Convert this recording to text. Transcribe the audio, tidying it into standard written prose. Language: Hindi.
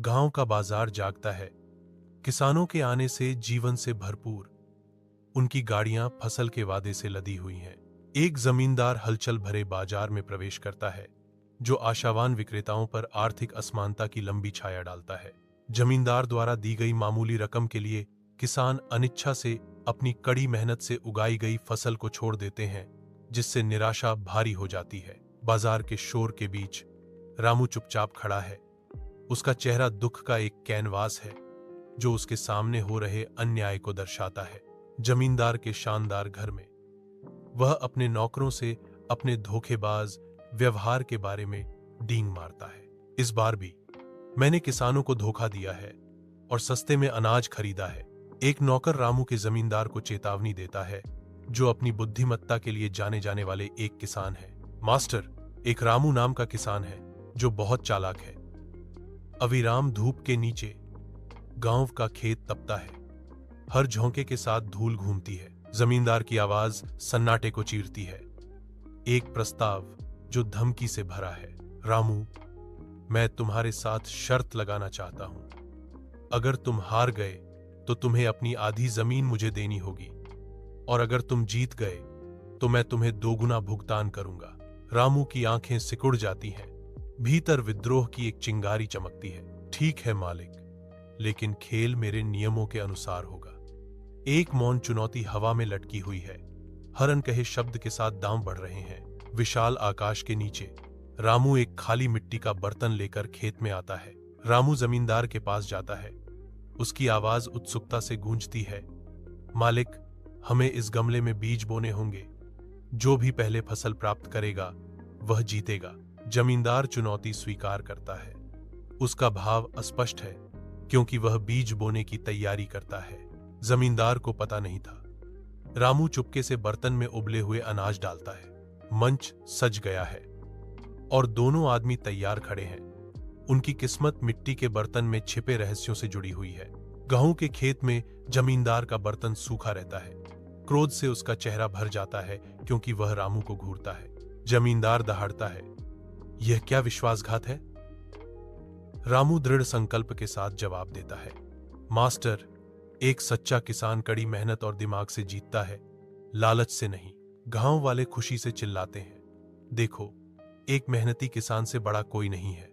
गांव का बाजार जागता है, किसानों के आने से जीवन से भरपूर। उनकी गाड़ियां फसल के वादे से लदी हुई हैं। एक जमींदार हलचल भरे बाजार में प्रवेश करता है, जो आशावान विक्रेताओं पर आर्थिक असमानता की लंबी छाया डालता है। जमींदार द्वारा दी गई मामूली रकम के लिए किसान अनिच्छा से अपनी कड़ी मेहनत से उगाई गई फसल को छोड़ देते हैं, जिससे निराशा भारी हो जाती है। बाजार के शोर के बीच रामू चुपचाप खड़ा है। उसका चेहरा दुख का एक कैनवास है, जो उसके सामने हो रहे अन्याय को दर्शाता है। जमींदार के शानदार घर में वह अपने नौकरों से अपने धोखेबाज व्यवहार के बारे में डींग मारता है। इस बार भी मैंने किसानों को धोखा दिया है और सस्ते में अनाज खरीदा है। एक नौकर रामू के जमींदार को चेतावनी देता है, जो अपनी बुद्धिमत्ता के लिए जाने जाने वाले एक किसान है। मास्टर, एक रामू नाम का किसान है जो बहुत चालाक है। अविराम धूप के नीचे गांव का खेत तपता है। हर झोंके के साथ धूल घूमती है। जमींदार की आवाज सन्नाटे को चीरती है। एक प्रस्ताव जो धमकी से भरा है। रामू, मैं तुम्हारे साथ शर्त लगाना चाहता हूं। अगर तुम हार गए तो तुम्हें अपनी आधी जमीन मुझे देनी होगी, और अगर तुम जीत गए तो मैं तुम्हें दोगुना भुगतान करूंगा। रामू की आंखें सिकुड़ जाती हैं। भीतर विद्रोह की एक चिंगारी चमकती है। ठीक है मालिक, लेकिन खेल मेरे नियमों के अनुसार होगा। एक मौन चुनौती हवा में लटकी हुई है। हरन कहे शब्द के साथ दांव बढ़ रहे हैं। विशाल आकाश के नीचे रामू एक खाली मिट्टी का बर्तन लेकर खेत में आता है। रामू जमींदार के पास जाता है। उसकी आवाज उत्सुकता से गूंजती है। मालिक, हमें इस गमले में बीज बोने होंगे। जो भी पहले फसल प्राप्त करेगा वह जीतेगा। जमींदार चुनौती स्वीकार करता है। उसका भाव अस्पष्ट है, क्योंकि वह बीज बोने की तैयारी करता है। जमींदार को पता नहीं था। रामू चुपके से बर्तन में उबले हुए अनाज डालता है। मंच सज गया है और दोनों आदमी तैयार खड़े हैं। उनकी किस्मत मिट्टी के बर्तन में छिपे रहस्यों से जुड़ी हुई है। गेहूं के खेत में जमींदार का बर्तन सूखा रहता है। क्रोध से उसका चेहरा भर जाता है, क्योंकि वह रामू को घूरता है। जमींदार दहाड़ता है, यह क्या विश्वासघात है? रामू दृढ़ संकल्प के साथ जवाब देता है, मास्टर, एक सच्चा किसान कड़ी मेहनत और दिमाग से जीतता है, लालच से नहीं। गांव वाले खुशी से चिल्लाते हैं, देखो, एक मेहनती किसान से बड़ा कोई नहीं है।